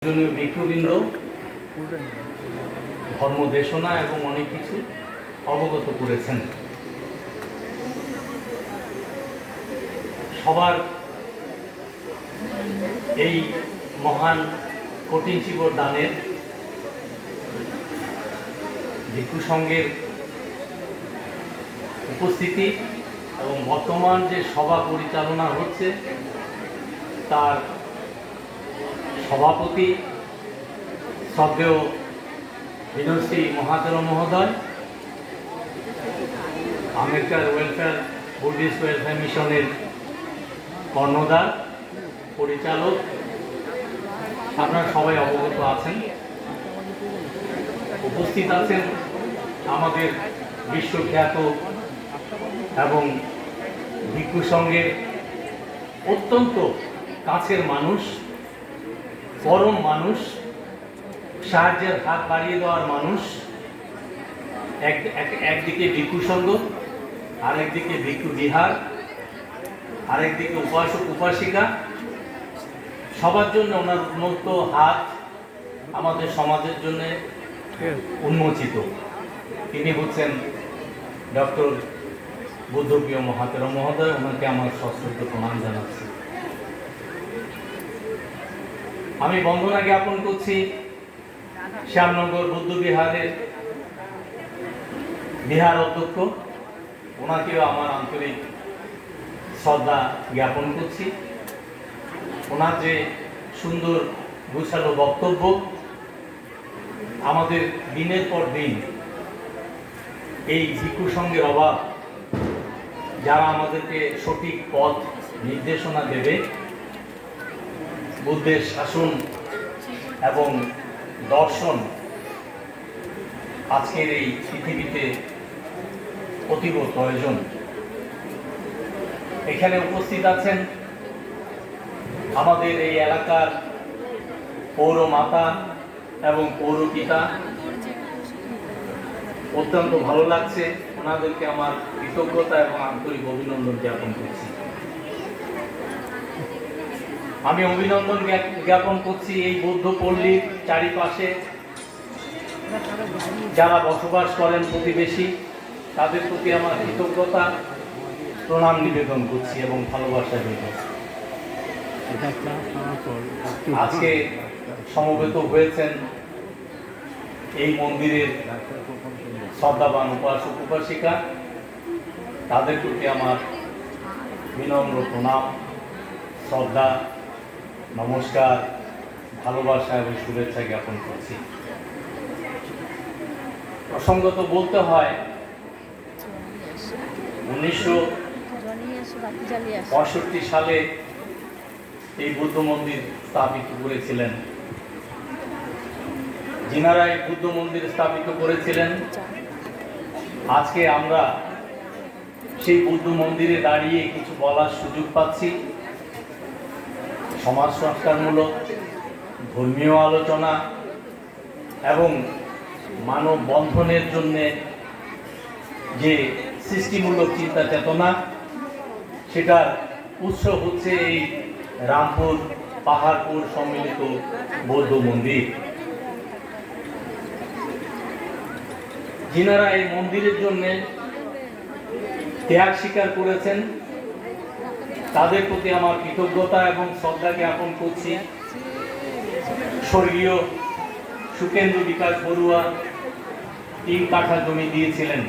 ভিক্ষুবৃন্দ ধর্ম দেশনা এবং অনেক কিছু অবগত করেছেন। সবার এই মহান কঠিন শিবর দানের ভিক্ষু সংঘের উপস্থিতি এবং বর্তমান যে সভা পরিচালনা হচ্ছে তার সভাপতি শ্রদ্ধেয় বিনয়শ্রী মহাতের মহোদয়, আমেরিকার বুদ্ধিস্ট ওয়েলফেয়ার মিশনের কর্ণধার পরিচালক, আপনারা সবাই অবগত আছেন। উপস্থিত আছেন আমাদের বিশ্বখ্যাত এবং ভিক্ষু সংঘের অত্যন্ত কাছের মানুষ, পরম মানুষ, সাহায্যের হাত বাড়িয়ে দেওয়ার মানুষ। একদিকে ভিক্ষু সংঘ, আরেকদিকে ভিক্ষু বিহার, আরেকদিকে উপাসক উপাসিকা, সবার জন্য ওনার উন্মুক্ত হাত আমাদের সমাজের জন্য উন্মোচিত। তিনি হচ্ছেন ডক্টর বুদ্ধপ্রিয় মহাতের মহোদয়। ওনাকে আমার সশ্রদ্ধ প্রণাম জানাচ্ছি। আমি বন্দনা জ্ঞাপন করছি শ্যামনগর বৌদ্ধ বিহারের বিহার অধ্যক্ষ, ওনাকেও আমার আন্তরিক শ্রদ্ধা জ্ঞাপন করছি। ওনার যে সুন্দর গুছালো বক্তব্য, আমাদের দিনের পর দিন এই ভিক্ষু সংঘের অভাব, যারা আমাদেরকে সঠিক পথ নির্দেশনা দেবে, বুদ্ধের শাসন এবং দর্শন আজকের এই পৃথিবীতে অতীব প্রয়োজন। এখানে উপস্থিত আছেন আমাদের এই এলাকার পৌরমাতা এবং পৌরপিতা। অত্যন্ত ভালো লাগছে, ওনাদেরকে আমার কৃতজ্ঞতা এবং আন্তরিক অভিনন্দন জ্ঞাপন করছি। আমি অভিনন্দন জ্ঞাপন করছি এই বৌদ্ধ পল্লীর চারিপাশে যারা বসবাস করেন প্রতিবেশী, তাদের প্রতি আমার কৃতজ্ঞতা প্রণাম নিবেদন করছি এবং ভালোবাসা নিবেদন। আজকে সমবেত হয়েছেন এই মন্দিরের শ্রদ্ধাবান উপাসক উপাসিকা, তাদের প্রতি আমার বিনম্র প্রণাম, শ্রদ্ধা, নমস্কার, ভালোবাসা এবং শুভেচ্ছা জ্ঞাপন করছি। প্রসঙ্গত বলতে হয় 1965 সালে এই বুদ্ধ মন্দির স্থাপিত করেছিলেন। যিনারা এই বুদ্ধ মন্দির স্থাপিত করেছিলেন, আজকে আমরা সেই বুদ্ধ মন্দিরে দাঁড়িয়ে কিছু বলার সুযোগ পাচ্ছি। সমাজ সংস্কারমূলক ধর্মীয় আলোচনা এবং মানব বন্ধনের জন্য যে সৃষ্টিমূলক চিন্তা চেতনা, সেটার উৎস হচ্ছে এই রামপুর পাহাড়পুর সম্মিলিত বৌদ্ধ মন্দির। যিনারা এই মন্দিরের জন্য ত্যাগ স্বীকার করেছেন, তাদের প্রতি আমার কৃতজ্ঞতা এবং শ্রদ্ধা জ্ঞাপন করছি। স্বর্গীয় সুকেন্দ্র বিকাশ বড়ুয়া 3 কাঠা জমি দিয়েছিলেন।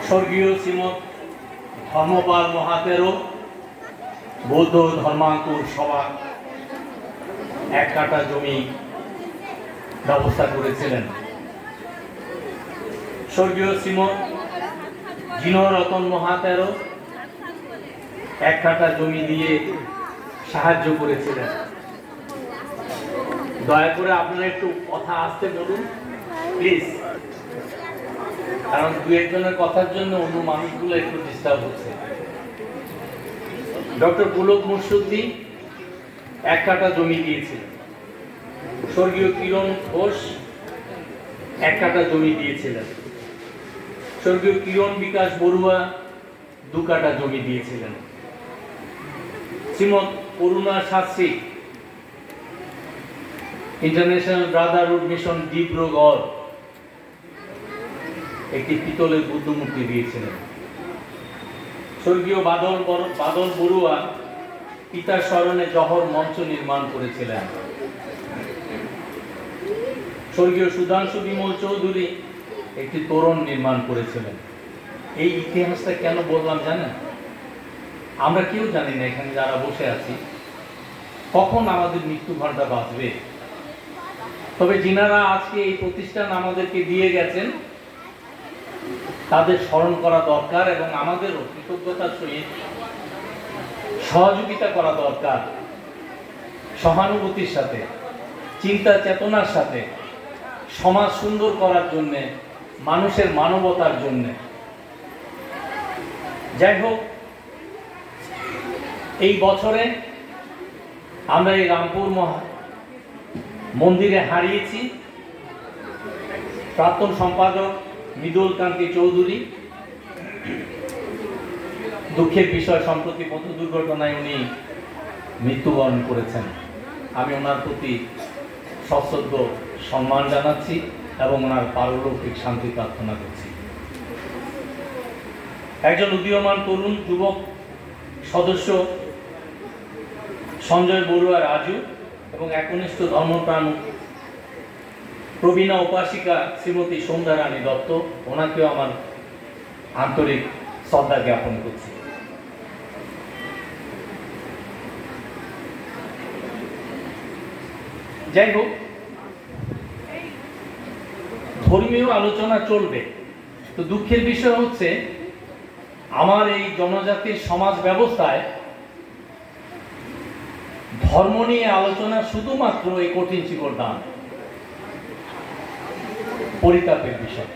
স্বর্গীয় শ্রীমৎ ধর্মপাল মহাতেরও বৌদ্ধ ধর্মাঙ্কুর সভা 1 কাঠা জমি ব্যবস্থা করেছিলেন। স্বর্গীয় শ্রীমৎ জিনরতন মহাতেরও 1 কাঠা জমি দিয়ে সাহায্য করেছিলেন। দয়া করে আপনারা একটু কথা আসতে বলুন প্লিজ, কারণ 2-1 কথার জন্য অন্য মানুষগুলো একটু ডিস্টার্ব হচ্ছে। ডক্টর পুলক মুর্শিদি 1 কাঠা জমি দিয়েছিলেন। স্বর্গীয় কিরণ ঘোষ 1 কাঠা জমি দিয়েছিলেন। স্বর্গীয় কিরণ বিকাশ বড়ুয়া 2 কাঠা জমি দিয়েছিলেন। Srimat Karuna Shastri International Brotherhood Mission Dibrugarh একটি পিতলের বুদ্ধ মূর্তি দিয়েছিলেন। স্বর্গীয় বাদল বড়ুয়া পিতার স্মরণে জহর মঞ্চ নির্মাণ করেছিলেন। স্বর্গীয় সুধাংশু বিমল চৌধুরী একটি তোরণ নির্মাণ করেছিলেন। এই ইতিহাসটা কেন বললাম জানেন? আমরা কেউ জানি না এখানে যারা বসে আছি কখন আমাদের মৃত্যু ঘণ্টা বাজবে। তবে যিনারা আজকে এই প্রতিষ্ঠান আমাদেরকে দিয়ে গেছেন তাদের স্মরণ করা দরকার এবং আমাদেরও কৃতজ্ঞতার সহিত সহযোগিতা করা দরকার। সহানুভূতির সাথে, চিন্তা চেতনার সাথে, সমাজ সুন্দর করার জন্য, মানুষের মানবতার জন্য। যাই হোক, এই বছরে আমরা এই রামপুর মন্দিরে হারিয়েছি প্রাক্তন সম্পাদক মৃদুল কান্তি চৌধুরী। দুঃখের বিষয়, সম্প্রতি পথ দুর্ঘটনায় উনি মৃত্যুবরণ করেছেন। আমি ওনার প্রতি সশ্রদ্ধ সম্মান জানাচ্ছি এবং ওনার পারলৌকিক শান্তি প্রার্থনা করছি। একজন উদীয়মান তরুণ যুবক সদস্য সঞ্জয় বড়ুয়া রাজু এবং একনিষ্ঠ ধর্মপ্রাণ প্রবীণা উপাসিকা শ্রীমতী সন্ধ্যা রানী দত্ত, ওনাকেও আমার আন্তরিক শ্রদ্ধা জ্ঞাপন করছি। যাই হোক, ধর্মীয় আলোচনা চলবে, তো দুঃখের বিষয় হচ্ছে আমার এই জনজাতির সমাজ ব্যবস্থায় ধর্ম নিয়ে আলোচনা শুধুমাত্র এই কঠিন শিকড় দান। পরিতাপের বিষয়।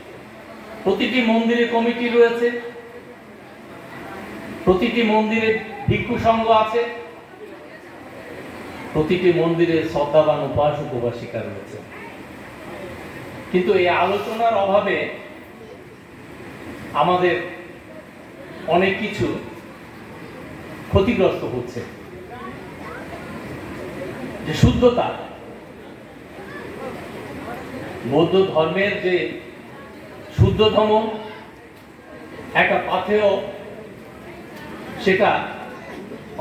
প্রতিটি মন্দিরে কমিটি রয়েছে, প্রতিটি মন্দিরে ভিক্ষু সংঘ আছে, প্রতিটি মন্দিরে শ্রদ্ধাবান উপাসক উপাসিকা রয়েছে, কিন্তু এই আলোচনার অভাবে আমাদের অনেক কিছু ক্ষতিগ্রস্ত হচ্ছে। যে শুদ্ধতা, বৌদ্ধ ধর্মের যে শুদ্ধতম একটা পাথেয়, সেটা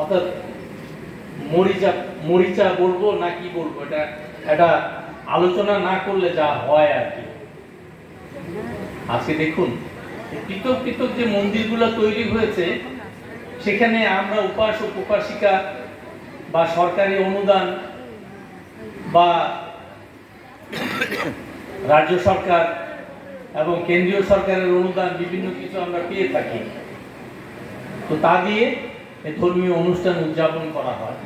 অর্থাৎ মরিচা বলবো না কি বলবো, এটা আলোচনা না করলে যা হয় আর কি। আজকে দেখুন পৃথক পৃথক যে মন্দিরগুলো তৈরি হয়েছে, সেখানে আমরা উপাসক উপাসিকা বা সরকারি অনুদান বা রাজ্য সরকার এবং কেন্দ্রীয় সরকারের অনুদান বিভিন্ন কিছু আমরা পেয়ে থাকি, তো তা দিয়ে ধর্মীয় অনুষ্ঠান উদযাপন করা হয়।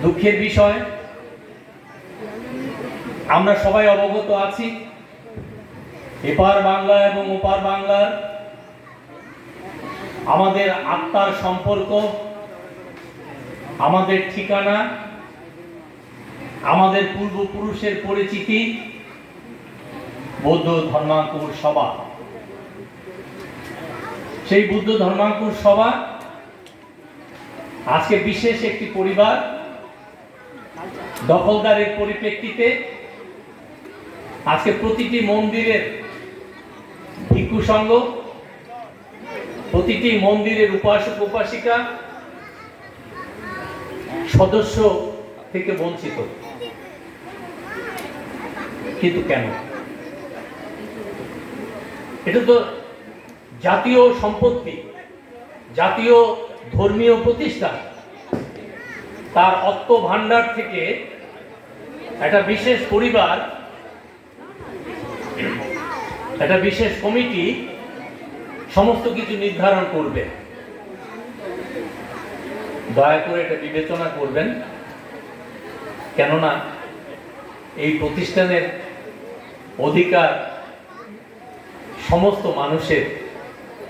দুঃখের বিষয়, আমরা সবাই অবগত আছি এপার বাংলা এবং ওপার বাংলার আমাদের আত্মার সম্পর্ক, আমাদের ঠিকানা, আমাদের পূর্বপুরুষের পরিচিতি বৌদ্ধ ধর্মাঙ্কুর সভা। সেই বৌদ্ধ ধর্মাঙ্কুর সভা আজকে বিশেষ একটি পরিবার দখলদারের পরিপ্রেক্ষিতে আজকে প্রতিটি মন্দিরের ভিক্ষু সংঘ, প্রতিটি মন্দিরের উপাসক উপাসিকা সদস্য থেকে বঞ্চিত। কিন্তু কেন? এটা তো জাতীয় সম্পত্তি, জাতীয় ধর্মীয় প্রতিষ্ঠান, তার অর্থ ভান্ডার থেকে একটা বিশেষ পরিবার, একটা বিশেষ কমিটি সমস্ত কিছু নির্ধারণ করবে। দয়া করে এটা বিবেচনা করবেন, কেননা এই প্রতিষ্ঠানের অধিকার সমস্ত মানুষের,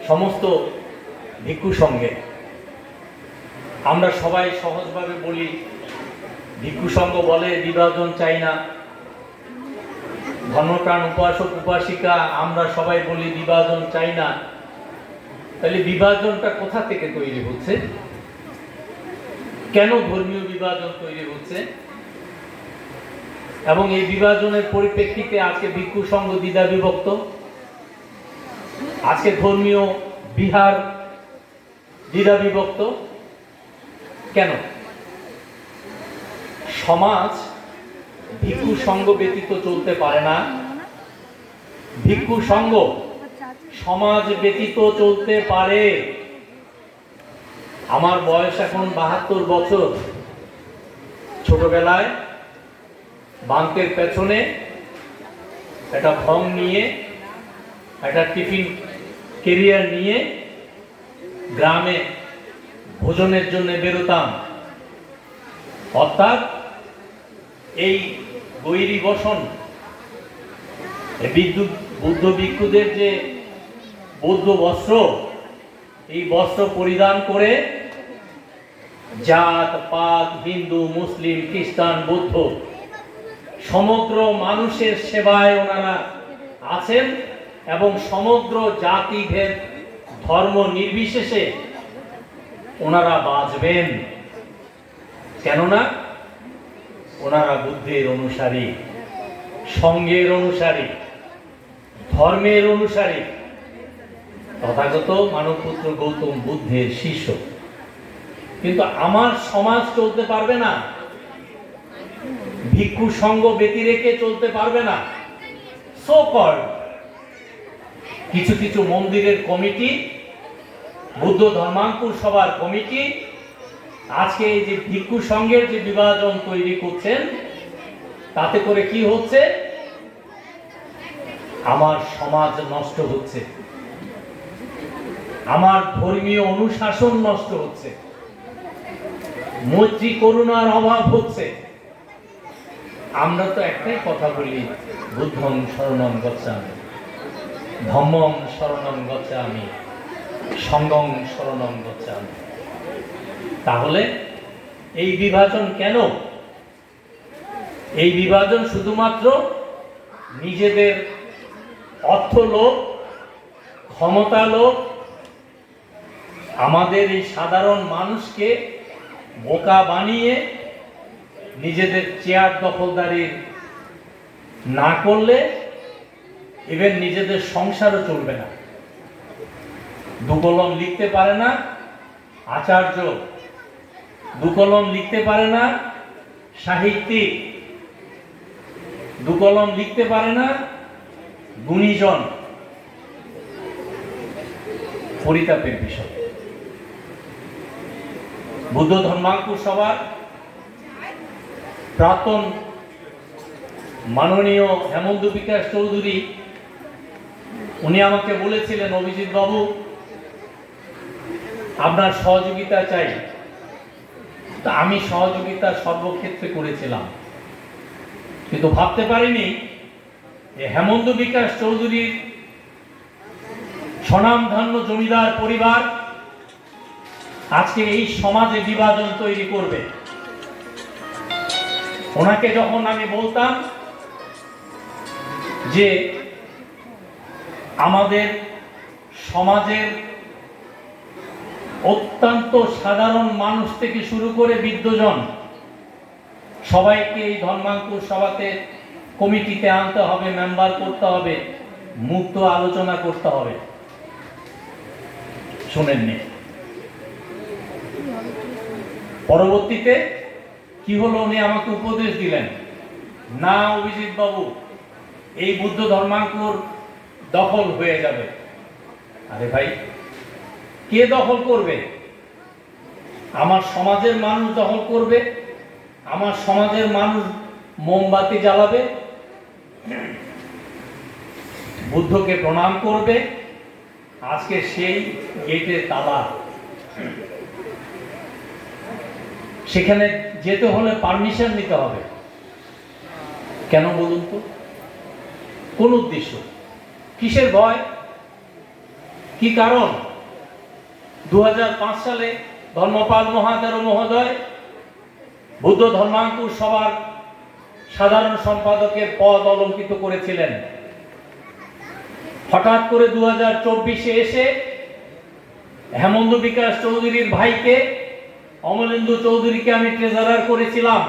সমস্ত ভিক্ষু সঙ্গে। আমরা সবাই সহজভাবে বলি ভিক্ষু সংঘ বলে বিভাজন চাই না, ধর্মপ্রাণ উপাসক উপাসিকা আমরা সবাই বলি বিভাজন চাই না। তাহলে বিভাজনটা কোথা থেকে তৈরি হচ্ছে? কেন ধর্মীয় বিভাজন তৈরি হচ্ছে এবং এই বিভাজনের পরিপ্রেক্ষিতে আজকে ভিক্ষু সংঘ দ্বিধা বিভক্ত, আজকে ধর্মীয় বিহার দ্বিধা বিভক্ত কেন? সমাজ ভিক্ষু সংঘ ব্যতীত চলতে পারে না। ভিক্ষু সংঘ সমাজ ব্যতীত চলতে পারে। আমার বয়স এখন 72 বছর। ছোটবেলায় বাঙ্কের পেছনে একটা ভং নিয়ে, একটা টিফিন ক্যারিয়ার নিয়ে গ্রামে ভোজনের জন্য বেরোতাম। অর্থাৎ এই গৈরী বসন, বুদ্ধ ভিক্ষুদের যে বৌদ্ধ বস্ত্র, এই বস্ত্র পরিধান করে জাত পাত, হিন্দু, মুসলিম, খ্রিস্টান, বৌদ্ধ সমগ্র মানুষের সেবায় ওনারা আছেন এবং সমগ্র জাতিভেদ ধর্ম নির্বিশেষে ওনারা বাঁচবেন। কেননা ওনারা বুদ্ধের অনুসারী, সঙ্ঘের অনুসারী, ধর্মের অনুসারী, তথাগত মানবপুত্র গৌতম বুদ্ধের শিষ্য। কিন্তু আমার সমাজ চলতে পারবে না, ভিক্ষু সংঘ ব্যতি রেখে চলতে পারবে না। সো কল্ড কিছু কিছু মন্দিরের কমিটি, বুদ্ধ ধর্মাঙ্কুর সভার কমিটি আজকে এই যে ভিক্ষু সংঘের যে বিভাজন তৈরি করছেন, তাতে করে কি হচ্ছে? আমার সমাজ নষ্ট হচ্ছে, আমার ধর্মীয় অনুশাসন নষ্ট হচ্ছে, মৈত্রী করুণার অভাব হচ্ছে। আমরা তো একটাই কথা বলি, বুদ্ধং শরণং গচ্ছামি, ধম্মং শরণং গচ্ছামি, সংঘং শরণং গচ্ছামি। তাহলে এই বিভাজন কেন? এই বিভাজন শুধুমাত্র নিজেদের অর্থ লোভ, ক্ষমতা লোভ, আমাদের এই সাধারণ মানুষকে বোকা বানিয়ে নিজেদের চেয়ার দখলদারি না করলে ইভেন নিজেদের সংসারও চলবে না। দুকলম লিখতে পারে না আচার্য, দুকলম লিখতে পারে না সাহিত্যিক, দুকলম লিখতে পারে না গুণীজন। পরিতাপের বিষয়। বুদ্ধ ধর্মাঙ্কুর সভার প্রাক্তন মাননীয় হেমন্ত বিকাশ চৌধুরী, উনি আমাকে বলেছিলেন, অভিজিৎ বাবু আপনার সহযোগিতা চাই। তা আমি সহযোগিতা সর্বক্ষেত্রে করেছিলাম, কিন্তু ভাবতে পারিনি যে হেমন্ত বিকাশ চৌধুরীর স্বনামধন্য জমিদার পরিবার আজকে এই সমাজে বিভাজন তৈরি করবে। ওনাকে যখন আমি বলতাম যে আমাদের সমাজের অত্যন্ত সাধারণ মানুষ থেকে শুরু করে বৃদ্ধজন সবাইকে এই ধর্মাঙ্কুর সভাতে কমিটিতে আনতে হবে, মেম্বার করতে হবে, মুক্ত আলোচনা করতে হবে, শুনেননি। পরবর্তীতে কি হলো, উনি আমাকে উপদেশ দিলেন, না অভিজিৎ বাবু, এই বুদ্ধ ধর্মাঙ্কুর দখল হয়ে যাবে। আরে ভাই, কে দখল করবে? আমার সমাজের মানুষ দখল করবে। আমার সমাজের মানুষ মোমবাতি জ্বালাবে, বুদ্ধকে প্রণাম করবে। আজকে সেই গেটের তালা, সেখানে যেতে হলে পারমিশন নিতে হবে। কেন বলুন তো? কোন উদ্দেশ্য? কিসের ভয়? কি কারণ? 2005 সালে ধর্মপাল মহাতেরো মহোদয় বুদ্ধ ধর্মাঙ্কুর সভার সাধারণ সম্পাদকের পদ অলঙ্কিত করেছিলেন। হঠাৎ করে 2024-এ এসে হেমন্ত বিকাশ চৌধুরীর ভাইকে অমলেন্দু চৌধুরীকে আমি ট্রেজারার করেছিলাম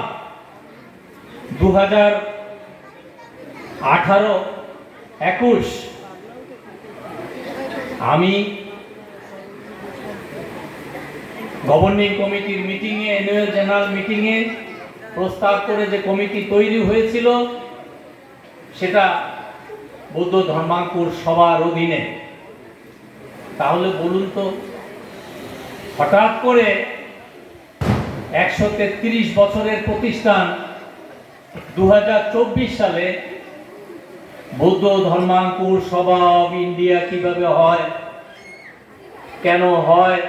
2018-21। আমি গভর্নিং কমিটির মিটিংয়ে, অ্যানুয়াল জেনারেল মিটিংয়ে প্রস্তাব করে যে কমিটি তৈরি হয়েছিল সেটা বৌদ্ধ ধর্মাঙ্কুর সভার অধীনে। তাহলে বলুন তো, হঠাৎ করে 133 বছরের প্রতিষ্ঠান 2024 সালে বৌদ্ধ ধর্মাঙ্কুর সভা অব ইন্ডিয়া কিভাবে হয়, কেন হয়,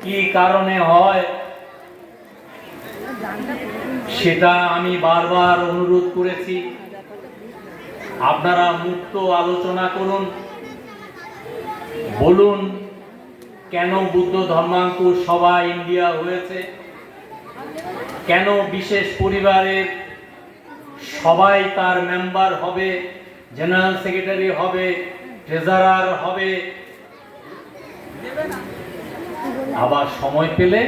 কি কারণে হয়, সেটা আমি বারবার অনুরোধ করেছি। আপনারা মুক্ত আলোচনা করুন, বলুন কেন বুদ্ধ ধর্মাঙ্কুর সভা ইন্ডিয়া হয়েছে, কেন বিশেষ পরিবারের সবাই তার মেম্বার হবে, জেনারেল সেক্রেটারি হবে, ট্রেজারার হবে, আবার সময় পেলে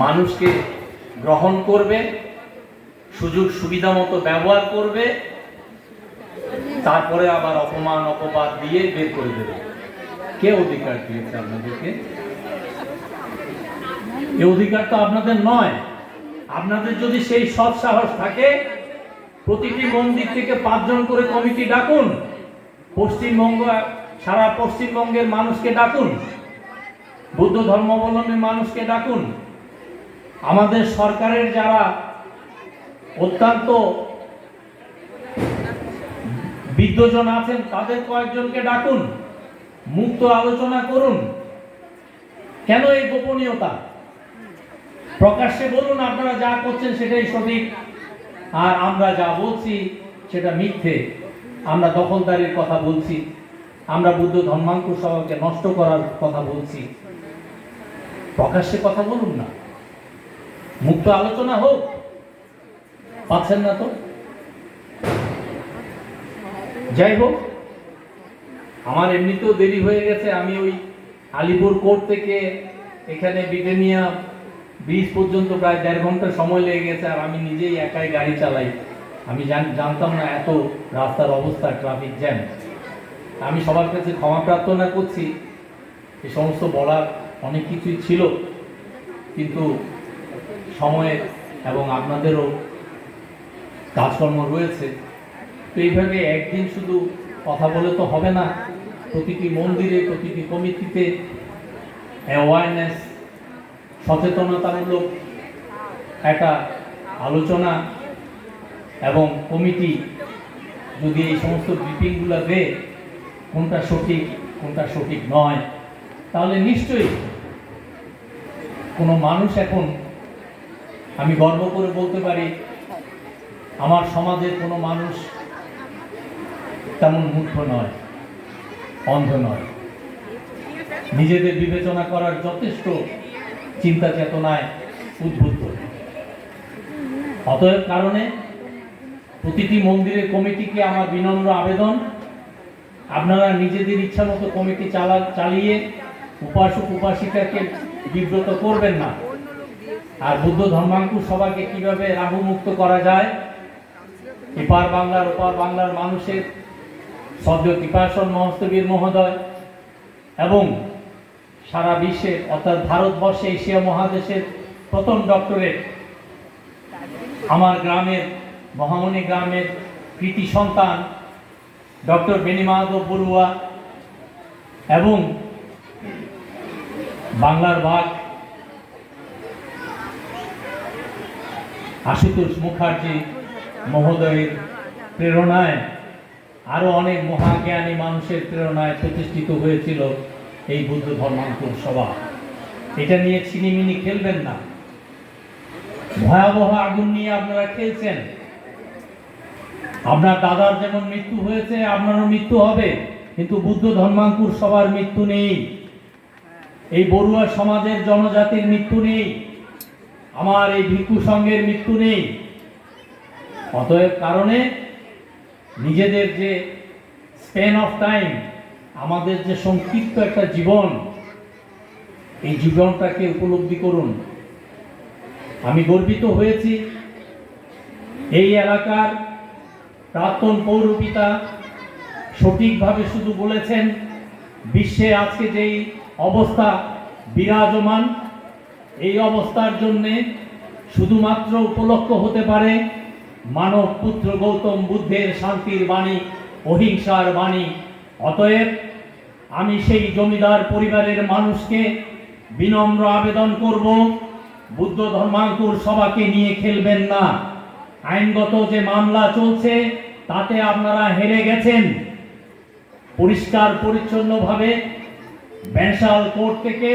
মানুষকে গ্রহণ করবে, সুযোগ সুবিধা মতো ব্যবহার করবে, তারপরে আবার অপমান অপবাদ দিয়ে বের করে দেবে। কে অধিকার দিয়েছে আপনাদেরকে? এই অধিকার তো আপনাদের নয়। আপনাদের যদি সেই সৎ সাহস থাকে, প্রতিটি মন্দির থেকে 5 জন করে কমিটি ডাকুন, পশ্চিমবঙ্গ, সারা পশ্চিমবঙ্গের মানুষকে ডাকুন, বুদ্ধ ধর্মাবলম্বী মানুষকে ডাকুন, আমাদের সরকারের যারা অত্যন্ত বিদ্বজন আছেন তাদের কয়েকজনকে ডাকুন, মুক্ত আলোচনা করুন। কেন এই গোপনীয়তা? প্রকাশ্যে বলুন আপনারা যা করছেন সেটাই সঠিক, আর আমরা যা বলছি সেটা মিথ্যে, আমরা দখলদারির কথা বলছি, আমরা বুদ্ধ ধর্মাঙ্কুর সভাকে নষ্ট করার কথা বলছি। প্রকাশ্যে কথা বলুন না, মুক্ত আলোচনা হোক। পাচ্ছেন না তো? যাই হোক, আমার এমনিতেও দেরি হয়ে গেছে। আমি ওই আলিপুর কোর্ট থেকে এখানে ব্রিটানিয়া ব্রিজ পর্যন্ত প্রায় 1.5 ঘন্টা সময় লেগে গেছে, আর আমি নিজেই একাই গাড়ি চালাই। আমি জানতাম না এত রাস্তার অবস্থা, ট্রাফিক জ্যাম। আমি সবার কাছে ক্ষমা প্রার্থনা করছি। এই সমস্ত বলার অনেক কিছুই ছিল, কিন্তু সময়ের এবং আপনাদেরও কাজকর্ম রয়েছে। তো এইভাবে একদিন শুধু কথা বলে তো হবে না। প্রতিটি মন্দিরে, প্রতিটি কমিটিতে অ্যাওয়ারনেস, সচেতনতামূলক একটা আলোচনা, এবং কমিটি যদি এই সমস্ত ব্রিফিংগুলো দেয় কোনটা সঠিক কোনটা সঠিক নয়, তাহলে নিশ্চয়ই কোনো মানুষ, এখন আমি গর্ব করে বলতে পারি আমার সমাজের কোনো মানুষ তেমন মূর্খ নয়, অন্ধ নয়, নিজেদের বিবেচনা করার যথেষ্ট চিন্তা চেতনায় উদ্বুদ্ধ। অতএব কারণে প্রতিটি মন্দিরের কমিটিকে আমার বিনম্র আবেদন, আপনারা নিজেদের ইচ্ছা মতো কমিটি চালিয়ে উপাসক উপাসিকাকে বিব্রত করবেন না। আর বুদ্ধ ধর্মাঙ্কুর সভাকে কিভাবে রাহু মুক্ত করা যায়, এপার বাংলার ওপার বাংলার মানুষের সদ্য কৃপাসন মহস্তবীর মহোদয় এবং সারা বিশ্বের অর্থাৎ ভারতবর্ষে, এশিয়া মহাদেশের প্রথম ডক্টরেট, আমার গ্রামের, মহামণি গ্রামের কৃতি সন্তান ডক্টর বেণীমাধব বড়ুয়া এবং বাংলার বাঘ আশুতোষ মুখার্জি মহোদয়ের প্রেরণায়, আরো অনেক মহাজ্ঞানী মানুষের প্রেরণায় প্রতিষ্ঠিত হয়েছিল এই বুদ্ধ ধর্মাঙ্কুর সভা। এটা নিয়ে ছিনিমিনি খেলবেন না। ভয়াবহ আগুন নিয়ে আপনারা খেলছেন। আপনার দাদার যেমন মৃত্যু হয়েছে, আপনারও মৃত্যু হবে, কিন্তু বুদ্ধ ধর্মাঙ্কুর সবার মৃত্যু নেই, এই বড়ুয়া সমাজের জনজাতির মৃত্যু নেই, আমার এই ভিক্ষু সংঘের মৃত্যু নেই। অতএব কারণে নিজেদের যে স্প্যান অফ টাইম, আমাদের যে সংক্ষিপ্ত একটা জীবন, এই জীবনটাকে উপলব্ধি করুন। আমি গর্বিত হয়েছি এই এলাকার প্রাক্তন পৌরপিতা সঠিকভাবে শুধু বলেছেন, বিশ্বে আজকে যেই অবস্থা বিরাজমান, এই অবস্থার জন্যে শুধুমাত্র উপলক্ষ হতে পারে মানব পুত্র গৌতম বুদ্ধের শান্তির বাণী, অহিংসার বাণী। অতএব আমি সেই জমিদার পরিবারের মানুষকে বিনম্র আবেদন করব, বুদ্ধ ধর্মাঙ্কুর সভাকে নিয়ে খেলবেন না। আইনগত যে মামলা চলছে তাতে আপনারা হেরে গেছেন। পরিষ্কার পরিচ্ছন্নভাবে ব্যানশাল কোর্ট থেকে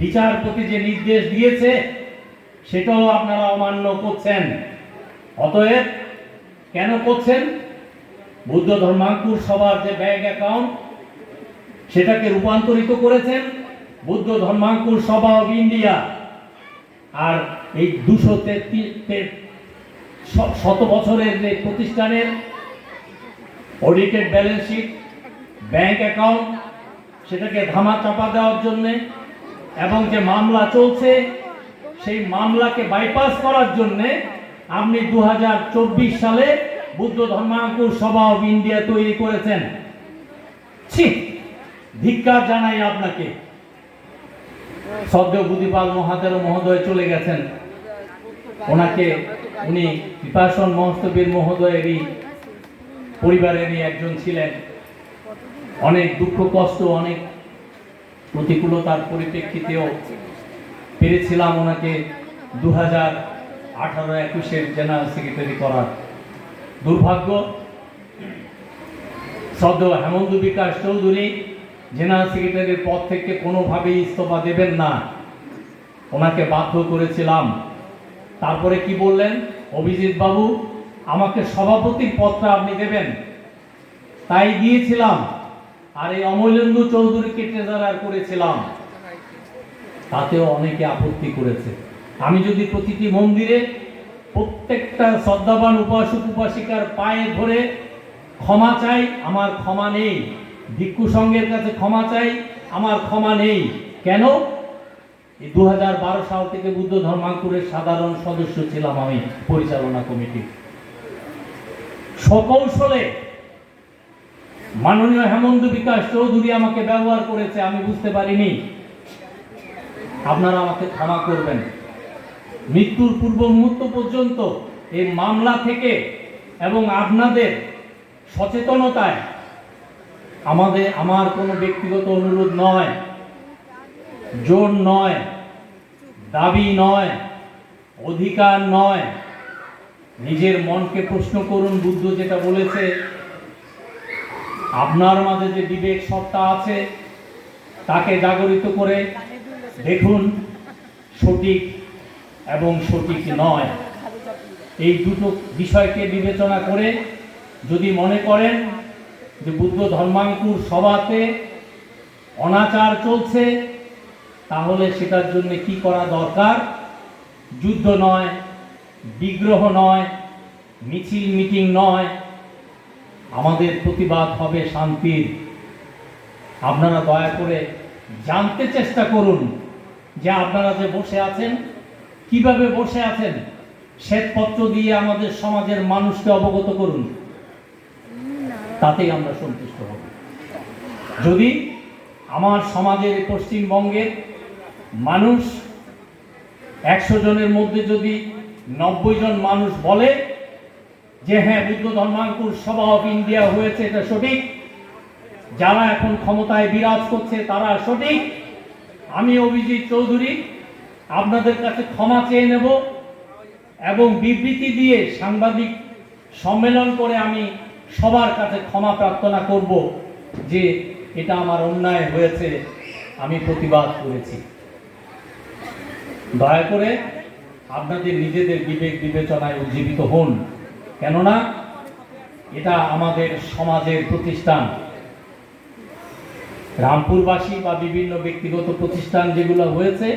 বিচারপতি যে নির্দেশ দিয়েছে সেটাও আপনারা অমান্য করছেন। অতএব কেন করছেন? বুদ্ধ ধর্মাঙ্কুর সভার যে ব্যাংক অ্যাকাউন্ট সেটাকে রূপান্তরিত করেছেন বুদ্ধ ধর্মাঙ্কুর সভা অফ ইন্ডিয়া। আর এই 200 বছরের যে প্রতিষ্ঠানের audited balance sheet, bank account, সেটাকে ধামা চাপা দেওয়ার জন্যে এবং যে মামলা চলছে সেই মামলাকে বাইপাস করার জন্যে আপনি 2024 সালে বুদ্ধ ধর্মাঙ্কুর সভা অফ ইন্ডিয়া তৈরি করেছেন। ছি, ধিক্কার জানাই আপনাকে। শ্রদ্ধেয় বুদ্ধিপাল মহোদয় চলে গেছেন, উনি বিপাশন মহস্তবীর মহোদয়েরই পরিবারেরই একজন ছিলেন। অনেক দুঃখ কষ্ট, অনেক প্রতিকূলতার পরিপ্রেক্ষিতেও পেরেছিলাম ওনাকে 2018-21 জেনারেল সেক্রেটারি করার। দুর্ভাগ্য, শ্রদ্ধেয় হেমন্ত বিকাশ চৌধুরী জেনারেল সেক্রেটারির পদ থেকে কোনোভাবেই ইস্তফা দেবেন না, ওনাকে বাধ্য করেছিলাম। তারপরে কি বললেন, অভিজিৎ বাবু আমাকে সভাপতির পদটা আপনি দেবেন, তাই দিয়েছিলাম। আর এই অমলেন্দু চৌধুরীকে ট্রেজারার করেছিলাম, তাতেও অনেকে আপত্তি করেছে। আমি যদি প্রতিটি মন্দিরে প্রত্যেকটা শ্রদ্ধাবান উপাসক উপাসিকার পায়ে ধরে ক্ষমা চাই, আমার ক্ষমা নেই। ভিক্ষু সংঘের কাছে ক্ষমা চাই, আমার ক্ষমা নেই। কেন? এই 2012 সাল থেকে বুদ্ধ ধর্মাঙ্কুরের সাধারণ সদস্য ছিলাম আমি, পরিচালনা কমিটি। সকৌশলে মাননীয় হেমন্ত বিকাশ চৌধুরী আমাকে ব্যবহার করেছে, আমি বুঝতে পারিনি। আপনারা আমাকে ক্ষমা করবেন। মৃত্যুর পূর্ব মুহূর্ত পর্যন্ত এই মামলা থেকে এবং আপনাদের সচেতনতায় আমার কোনো ব্যক্তিগত অনুরোধ নয়, জোর নয়, দাবি নয়, অধিকার নয়। নিজের মনকে প্রশ্ন করুন, বুদ্ধ যেটা বলেছে, আপনার মাঝে যে বিবেক সত্তা আছে তাকে জাগরিত করে দেখুন সঠিক এবং সঠিক নয়। এই দুটো বিষয়কে বিবেচনা করে যদি মনে করেন যে বুদ্ধ ধর্মাঙ্কুর সভাতে অনাচার চলছে, তাহলে সেটার জন্য কি করা দরকার? যুদ্ধ নয়, বিগ্রহ নয়, মিছিল মিটিং নয়, আমাদের প্রতিবাদ হবে শান্তির। আপনারা দয়া করে জানতে চেষ্টা করুন যে আপনারা যে বসে আছেন, কিভাবে বসে আছেন, শ্বেতপত্র দিয়ে আমাদের সমাজের মানুষকে অবগত করুন, তাতেই আমরা সন্তুষ্ট হব। যদি আমার সমাজের পশ্চিমবঙ্গের মানুষ 100 জনের মধ্যে যদি 90 জন মানুষ বলে যে হ্যাঁ, বুদ্ধ ধর্মাঙ্কুর সভা অফ ইন্ডিয়া হয়েছে, এটা সঠিক, যারা এখন ক্ষমতায় বিরাজ করছে তারা সঠিক, আমি অভিজিৎ চৌধুরী আপনাদের কাছে ক্ষমা চেয়ে নেব এবং বিবৃতি দিয়ে সাংবাদিক সম্মেলন করে আমি সবার কাছে ক্ষমা প্রার্থনা করব যে এটা আমার অন্যায় হয়েছে, আমি প্রতিবাদ করেছি। দয়া করে আপনাদের নিজেদের বিবেক বিবেচনায় উজ্জীবিত হন, কেননা এটা আমাদের সমাজের প্রতিষ্ঠান। রামপুরবাসী বা বিভিন্ন ব্যক্তিগত প্রতিষ্ঠান যেগুলো হয়েছে,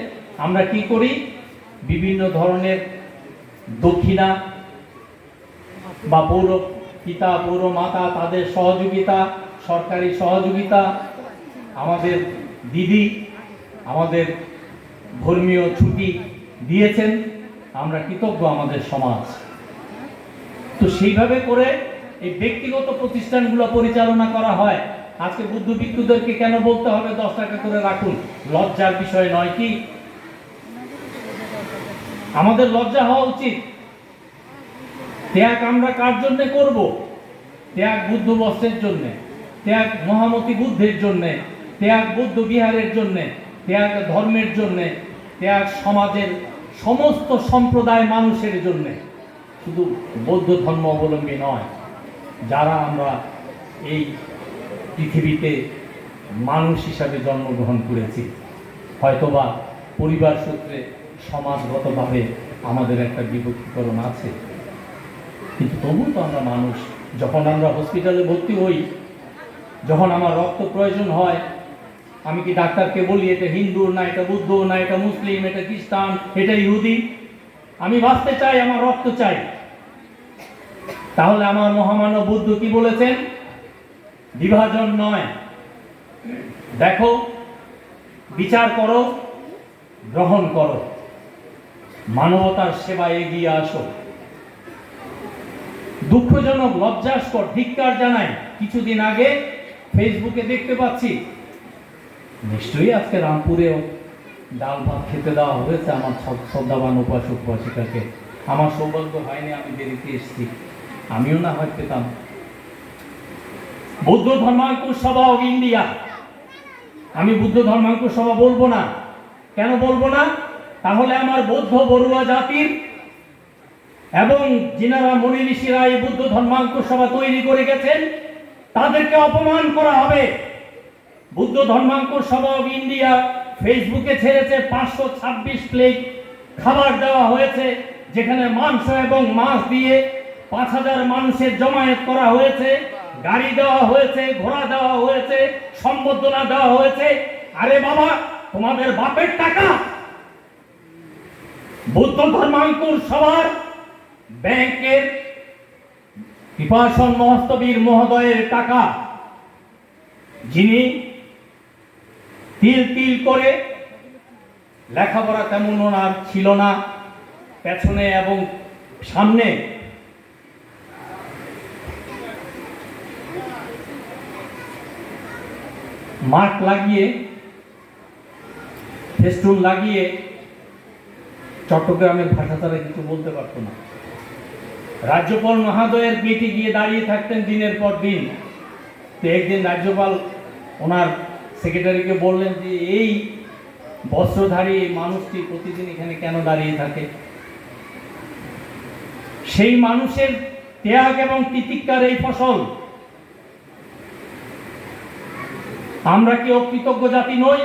আমরা কি করি, বিভিন্ন ধরনের দক্ষিণা বা পৌর পিতা পৌর মাতা তাদের সহযোগিতা, সরকারি সহযোগিতা, আমাদের দিদি, আমাদের ধর্মীয় ছুটি দিয়েছেন, আমরা কৃতজ্ঞ আমাদের সমাজ। তো সেইভাবে করে এই ব্যক্তিগত প্রতিষ্ঠানগুলো পরিচালনা করা হয়। আজকে বুদ্ধ ভিক্ষুদেরকে কেন বলতে হবে 10 টাকা করে রাখুন? লজ্জার বিষয় নয় কি? আমাদের লজ্জা হওয়া উচিত। ত্যাগ আমরা কার জন্য করব? ত্যাগ বুদ্ধ বস্ত্রের জন্য, ত্যাগ মহামতি বুদ্ধের জন্য, ত্যাগ বৌদ্ধ বিহারের জন্য, ত্যাগ ধর্মের জন্য, ত্যাগ সমাজের সমস্ত সম্প্রদায় মানুষের জন্য, শুধু বৌদ্ধ ধর্ম অবলম্বী নয়। যারা আমরা এই পৃথিবীতে মানুষ হিসাবে জন্মগ্রহণ করেছি, হয়তোবা পরিবার সূত্রে সমাজগতভাবে আমাদের একটা বিভক্তিকরণ আছে, কিন্তু তবুও তো আমরা মানুষ। যখন আমরা হসপিটালে ভর্তি হই, যখন আমার রক্ত প্রয়োজন হয়, আমি কি ডাক্তারকে বলি এটা হিন্দু না এটা বুদ্ধ না এটা মুসলিম, এটা খ্রিস্টান, এটা ইহুদি? আমি বাঁচতে চাই, আমার রক্ত চাই। তাহলে আমার মহামানব বুদ্ধ কি বলেছেন? বিভাজন নয়, দেখো, বিচার করো, গ্রহণ করো, মানবতার সেবায় এগিয়ে আসো। দুঃখজনক, লজ্জাস্পদ, ধিক্কার জানাই, কিছুদিন আগে ফেসবুকে দেখতে পাচ্ছি, নিশ্চয়ই আজকে রামপুরেও ডাল ভাত খেতে দেওয়া হয়েছে আমার শ্রদ্ধাবান উপাসক উপাসিকাকে। আমার সৌভাগ্য হয়নি, আমি দেরিতে এসেছি, আমিও না হয় পেতাম। বৌদ্ধ ধর্মাঙ্কুর সভা অফ ইন্ডিয়া, আমি বুদ্ধ ধর্মাঙ্কুর সভা বলবো না। কেন বলবো না? তাহলে আমার বৌদ্ধ বড়ুয়া জাতির এবং যিনারা মুনি ঋষিরা এই বুদ্ধ ধর্মাঙ্কুর সভা তৈরি করে গেছেন, তাদেরকে অপমান করা হবে। বুদ্ধ ধর্মাঙ্কুর সভা অফ ইন্ডিয়া ফেসবুকে ছেড়েছে 526 প্লেট খাবার দেওয়া হয়েছে, যেখানে মাংস এবং মাছ দিয়ে 5000 মানুষের জমায়েত করা হয়েছে, গাড়ি দেওয়া হয়েছে, ঘোড়া দেওয়া হয়েছে, সম্বর্ধনা দেওয়া হয়েছে। আরে বাবা, তোমাদের বাপের টাকা, বুদ্ধ ধর্মাঙ্কুর সভার ব্যাংকের কৃপাসন মহস্তবীর মহোদয়ের টাকা, যিনি তিল তিল করে, লেখাপড়া তেমন ওনার ছিল না, পেছনে এবং সামনে মার্ক লাগিয়ে, ফেস্টুন লাগিয়ে, চট্টগ্রামের ভাষা তারা কিছু বলতে পারত না। রাজ্যপাল মহোদয়ের গেটে গিয়ে দাঁড়িয়ে থাকতেন দিনের পর দিন। তো একদিন রাজ্যপাল ওনার সেক্রেটারিকে বললেন যে এই বস্ত্রধারী মানুষটি প্রতিদিন এখানে কেন দাঁড়িয়ে থাকে? সেই মানুষের ত্যাগ এবং তিতিক্ষার এই ফসল। আমরা কি অকৃতজ্ঞ জাতি নই?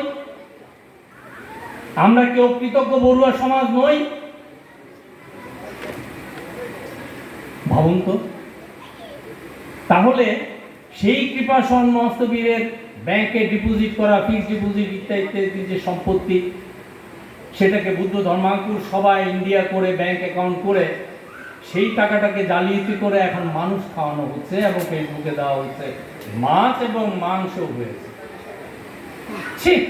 আমরা কি অকৃতজ্ঞ বড়ুয়া সমাজ নই? ভাবুন তো। তাহলে সেই কৃপাসন মহস্তবীরের ব্যাংকে ডিপোজিট করা, ফিক্সড ডিপোজিট ইত্যাদি যে সম্পত্তি, সেটাকে বুদ্ধ ধর্মাঙ্কুর সবাই ইন্ডিয়া করে ব্যাংক অ্যাকাউন্ট করে সেই টাকাটাকে জালিয়াতি করে এখন মানুষ খাওয়ানো হচ্ছে এবং ফেসবুকে দেওয়া হচ্ছে, মাছ এবং মাংস হয়েছে। ঠিক।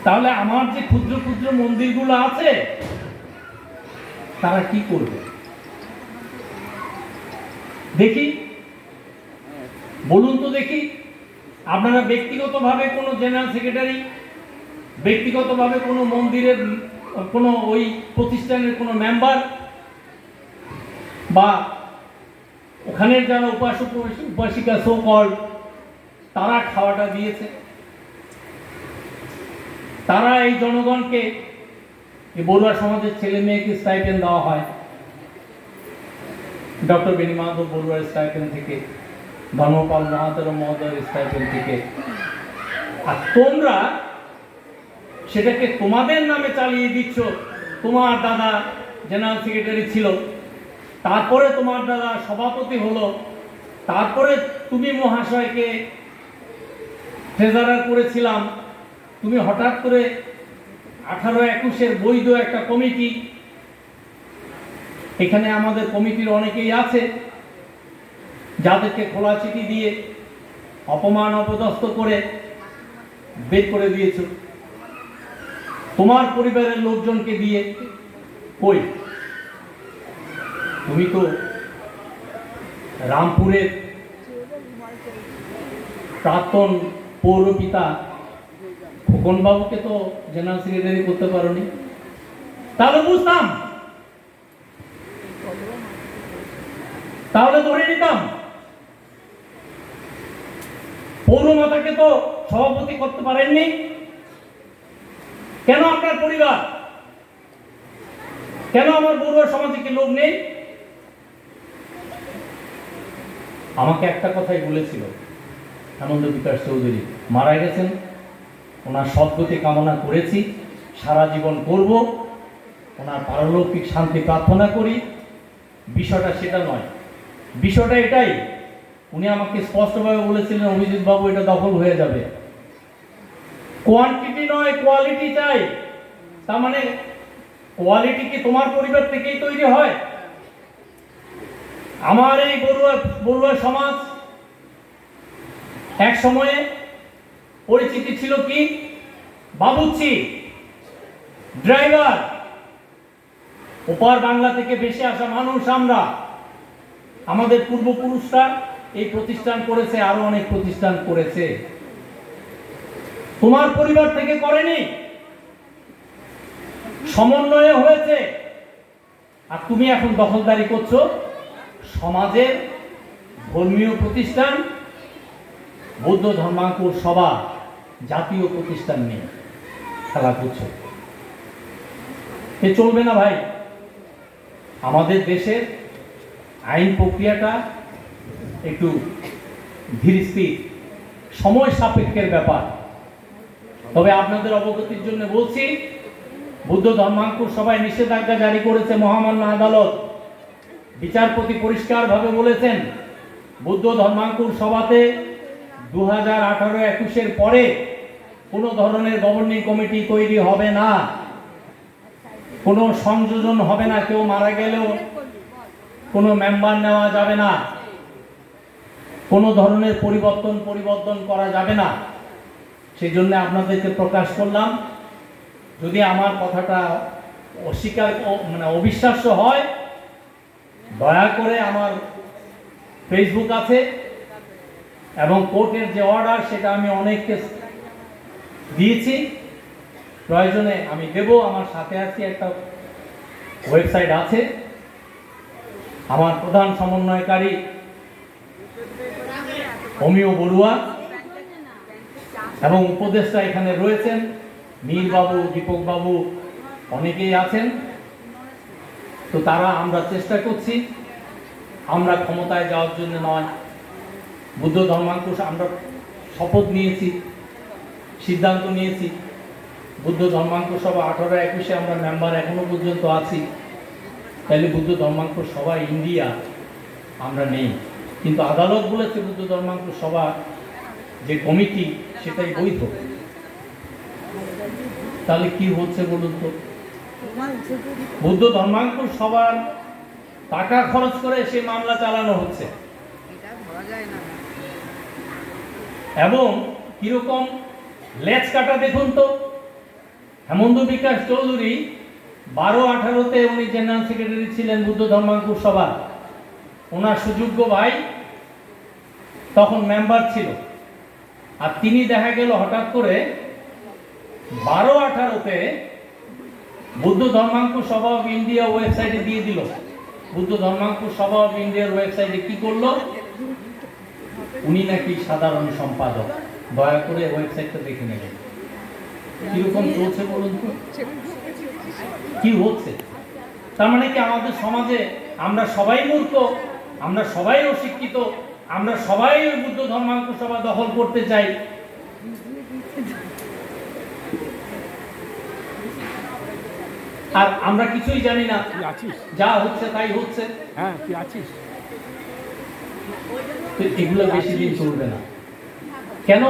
তাহলে আমার যে ক্ষুদ্র ক্ষুদ্র মন্দিরগুলো আছে, তারা কি করবে? দেখি, বলুন তো দেখি। আপনারা ব্যক্তিগতভাবে কোনো জেনারেল সেক্রেটারি, ব্যক্তিগতভাবে কোনো মন্দিরের কোনো ওই প্রতিষ্ঠানের কোনো মেম্বার বা ওখানের যারা উপাসক উপাসিকা সো কল্ড, তারা খাওয়াটা দিয়েছে? তারা এই জনগণকে, এই বড়ুয়া সমাজের ছেলে মেয়েকে স্টাইপেন্ড দেওয়া হয়, ডক্টর বেনি মাধব বড়ুয়ার স্টাইপেন্ড থেকে, ধর্মপাল মহাতের মহোদয়ের স্টাইপেন্ড থেকে, আর তোমরা সেটাকে তোমাদের নামে চালিয়ে দিচ্ছ। তোমার দাদা জেনারেল সেক্রেটারি ছিল, তারপরে তোমার দাদা সভাপতি হলো, তারপরে তুমি মহাশয়কে ট্রেজারার করেছিলাম, তুমি হঠাৎ করে 18-21 বৈধ একটা কমিটি, এখানে আমাদের কমিটির অনেকেই আছে যাদেরকে খোলা চিঠি দিয়ে অপমান অপদস্থ করে বের করে দিয়েছো, তোমার পরিবারের লোকজনকে দিয়ে। কই, তুমি তো রামপুরের প্রাক্তন পৌরপিতা খোকন বাবুকে তো জেনারেল সেক্রেটারি করতে পারোনি, তাহলে বুঝতাম, তাহলে ধরে নিতাম। পৌরমাতাকে তো সভাপতি করতে পারেননি, কেন আপনার পরিবার, কেন আমার বড়ুয়া সমাজে কি লোক নেই? আমাকে একটা কথাই বলেছিল আনন্দ বিকাশ চৌধুরী, মারা গেছেন, ওনার সদ্গতি কামনা করেছি, সারা জীবন করব, ওনার পারলৌকিক শান্তি প্রার্থনা করি। বিষয়টা সেটা নয়, বিষয়টা এটাই, উনি আমাকে স্পষ্টভাবে বলেছিলেন, অভিজিৎ বাবু এটা দখল হয়ে যাবে, কোয়ান্টিটি নয় কোয়ালিটি চাই। তার মানে কোয়ালিটি কি তোমার পরিবার থেকেই তৈরি হয়? আমার এই বড়ুয়া সমাজ এক সময়ে পরিচিতি ছিল কি, বাবুর্চি, ড্রাইভার, ওপার বাংলা থেকে ভেসে আসা মানুষ আমরা। আমাদের পূর্বপুরুষরা এই প্রতিষ্ঠান করেছে, আরো অনেক প্রতিষ্ঠান করেছে, তোমার পরিবার থেকে করেনি, সমন্বয়ে হয়েছে। আর তুমি এখন দখলদারি করছো সমাজের ধর্মীয় প্রতিষ্ঠান, বৌদ্ধ ধর্মাঙ্কুর সভা, জাতীয় প্রতিষ্ঠান নিয়ে খেলা করছো। এ চলবে না ভাই। আমাদের দেশের আইন প্রক্রিয়াটা একটু ধীরস্থির, সময় সাপেক্ষের ব্যাপার। তবে আপনাদের অবগতির জন্য বলছি, বৌদ্ধ ধর্মাঙ্কুর সভায় নিষেধাজ্ঞা জারি করেছে মহামান্য আদালত। বিচারপতি পরিষ্কারভাবে বলেছেন, বৌদ্ধ ধর্মাঙ্কুর সভাতে 2018-21 পরে কোনো ধরনের গভর্নিং কমিটি তৈরি হবে না, কোনো সংযোজন হবে না, কেউ মারা গেলেও কোনো মেম্বার নেওয়া যাবে না, কোনো ধরনের পরিবর্তন করা যাবে না। সেই জন্য আপনাদেরকে প্রকাশ করলাম। যদি আমার কথাটা অস্বীকার অবিশ্বাস্য হয়, দয়া করে আমার ফেসবুক আছে এবং কোর্টের যে অর্ডার সেটা আমি অনেককে দিয়েছি, প্রয়োজনে আমি দেব। আমার সাথে আছি, একটা ওয়েবসাইট আছে, আমার প্রধান সমন্বয়কারী অমিয় বড়ুয়া এবং উপদেষ্টা এখানে রয়েছেন, নীলবাবু, দীপকবাবু, অনেকেই আছেন। তো তারা, আমরা চেষ্টা করছি, আমরা ক্ষমতায় যাওয়ার জন্য নয়, বুদ্ধ ধর্মাঙ্কুশ আমরা শপথ নিয়েছি, সিদ্ধান্ত নিয়েছি, বুদ্ধ ধর্মাঙ্কুর সভা 18-21 আমরা মেম্বার এখনো পর্যন্ত আছি। তাহলে বুদ্ধ ধর্মাঙ্কুর সভা ইন্ডিয়া আমরা নেই, কিন্তু আদালত বলেছে বুদ্ধ ধর্মাঙ্কুর সভা যে কমিটি সেটাই বৈধ। তাহলে কি হচ্ছে বলুন তো? বুদ্ধ ধর্মাঙ্কুর সবার টাকা খরচ করে সেই মামলা চালানো হচ্ছে, এবং কিরকম লেজ কাটা দেখুন তো। হেমন্ত বিকাশ চৌধুরী 12-18-তে উনি জেনারেল সেক্রেটারি ছিলেন বুদ্ধ ধর্মাঙ্কুর সভা, ওনার সুযোগ্য ভাই তখন মেম্বার ছিল, আর তিনি দেখা গেল হঠাৎ করে 12-18-তে বুদ্ধ ধর্মাঙ্কুর সভা অফ ইন্ডিয়া ওয়েবসাইটে দিয়ে দিল। বুদ্ধ ধর্মাঙ্কুর সভা অফ ইন্ডিয়ার ওয়েবসাইটে কি করলো, উনি নাকি সাধারণ সম্পাদক। দয়া করে ওয়েবসাইটটা দেখে নেবেন কিরকম চলছে বলুন তো, কি হচ্ছে। তার মানে কি আমাদের সমাজে আমরা সবাই মূর্খ, আমরা সবাই অশিক্ষিত, আমরা সবাই বুদ্ধ ধর্মাঙ্কুর সভা দখল করতে চাই? আর আমরা কিছুই জানি না, যা হচ্ছে তাই হচ্ছে। হ্যাঁ, কি আছিস? এগুলো বেশি দিন চলবে না। কেন?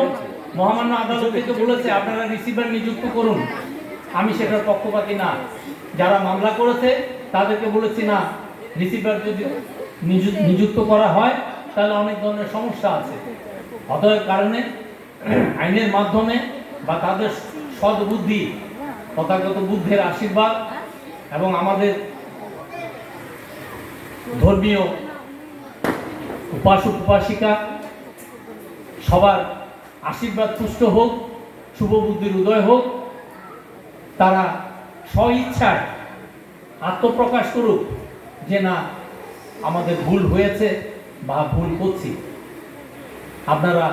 মহামান্য আদালত থেকে বলেছে আপনারা রিসিভার নিযুক্ত করুন। আমি সেটার পক্ষপাতী না, যারা মামলা করেছে তাদেরকে বলেছি না, রিসিভার যদি নিযুক্ত করা হয় তাহলে অনেক ধরনের সমস্যা আছে। অতএব কারণে আইনের মাধ্যমে বা তাদের সদ্বুদ্ধি, তথাগত বুদ্ধের আশীর্বাদ এবং আমাদের ধর্মীয় উপাসক উপাসিকা সবার আশীর্বাদ পুষ্ট হোক, শুভ বুদ্ধির উদয় হোক, তারা স্বইচ্ছায় আত্মপ্রকাশ করুক যে না আমাদের ভুল হয়েছে বা ভুল করছি। আপনারা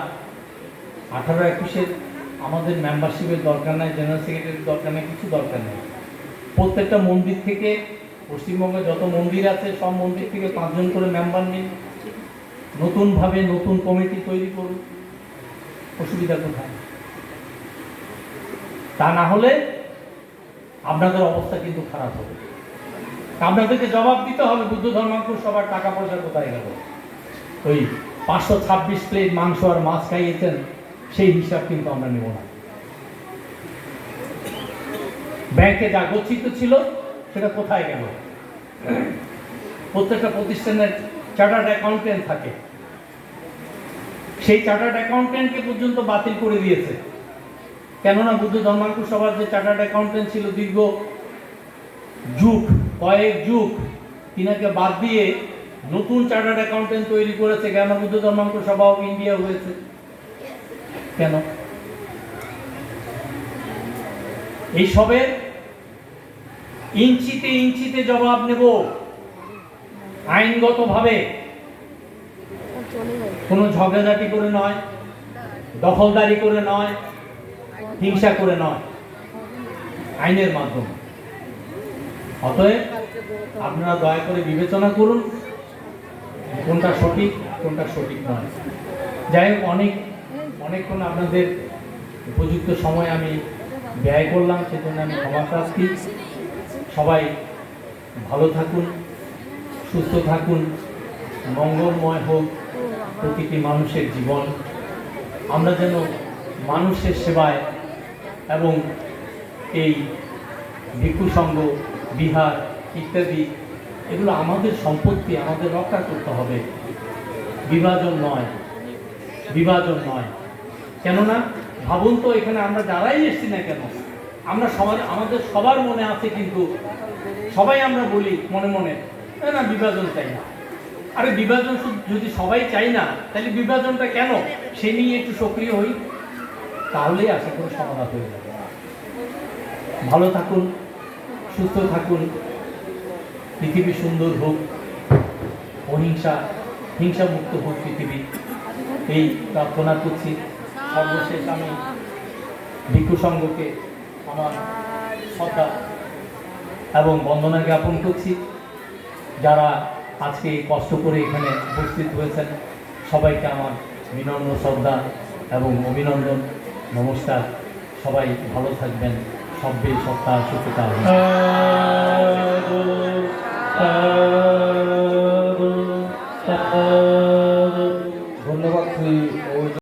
18-21-এর আমাদের মেম্বারশিপের দরকার নাই, জেনারেল সেক্রেটারির দরকার নেই, কিছু দরকার নেই। প্রত্যেকটা মন্দির থেকে, পশ্চিমবঙ্গে যত মন্দির আছে সব মন্দির থেকে 5 জন করে মেম্বার নিন, নতুনভাবে নতুন কমিটি তৈরি করুন, অসুবিধা কোথায়? তা না হলে আপনাদের অবস্থা কিন্তু খারাপ হবে। আপনাদেরকে জবাব দিতে হবে বুদ্ধ ধর্মাঙ্কুর সবার টাকা পয়সা কোথায় গেল। ওই 526 প্লেট মাংস আর মাছ খাইয়েছেন, সেই হিসাব কিন্তু আমরা নেব না। ব্যাংকে যা গচ্ছিত ছিল সেটা কোথায় গেল? প্রত্যেকটা প্রতিষ্ঠানের চার্টার্ড অ্যাকাউন্টেন্ট থাকে, সেই চার্টার্ড অ্যাকাউন্টেন্টকে পর্যন্ত বাতিল করে দিয়েছে। কেননা বুদ্ধ ধর্মাঙ্কুর সভার যে চার্টার্ড অ্যাকাউন্টেন্ট ছিল দীর্ঘ যুগ, কয়েক যুগ, তিনাকে বাদ দিয়ে নতুন চার্টার্ড অ্যাকাউন্টেন্ট তৈরি করেছে। কেন? বুদ্ধ ধর্মাঙ্কুর সভা অফ ইন্ডিয়া হয়েছে। কেন? এইসবের ইঞ্চিতে ইঞ্চিতে জবাব নেব, আইনগতভাবে, কোনো ঝগড়াঝাটি করে নয়, দখলদারি করে নয়, হিংসা করে নয়, আইনের মাধ্যমে। অতএব আপনারা দয়া করে বিবেচনা করুন কোনটা সঠিক কোনটা সঠিক নয়। যাই হোক, অনেকক্ষণ আপনাদের উপযুক্ত সময় আমি ব্যয় করলাম, সেজন্য আমি ক্ষমা প্রার্থী। সবাই ভালো থাকুন, সুস্থ থাকুন, মঙ্গলময় হোক প্রতিটি মানুষের জীবন। আমরা যেন মানুষের সেবায় এবং এই ভিক্ষু সংঘ, বিহার ইত্যাদি, এগুলো আমাদের সম্পত্তি, আমাদের রক্ষা করতে হবে। বিভাজন নয়, বিভাজন নয়। কেননা ভাবুন তো, এখানে আমরা যারাই এসছি না কেন, আমরা সবার, আমাদের সবার মনে আছে, কিন্তু সবাই আমরা বলি মনে মনে না বিভাজন চাই না। আরে বিভাজন যদি সবাই চাই না, তাহলে বিভাজনটা কেন? সে নিয়ে একটু সক্রিয় হই, তাহলেই আশা করি সমাধান হয়ে যাবে। ভালো থাকুন, সুস্থ থাকুন, পৃথিবী সুন্দর হোক, হিংসা মুক্ত হোক পৃথিবী, এই প্রার্থনা করছি। সর্বশেষ আমি ভিক্ষু সংঘকে আমার শ্রদ্ধা এবং বন্দনা জ্ঞাপন করছি। যারা আজকে কষ্ট করে এখানে উপস্থিত হয়েছেন, সবাইকে আমার বিনম্র শ্রদ্ধা এবং অভিনন্দন, নমস্কার। সবাই ভালো থাকবেন। সব্বে সপ্তাহ সুখতা।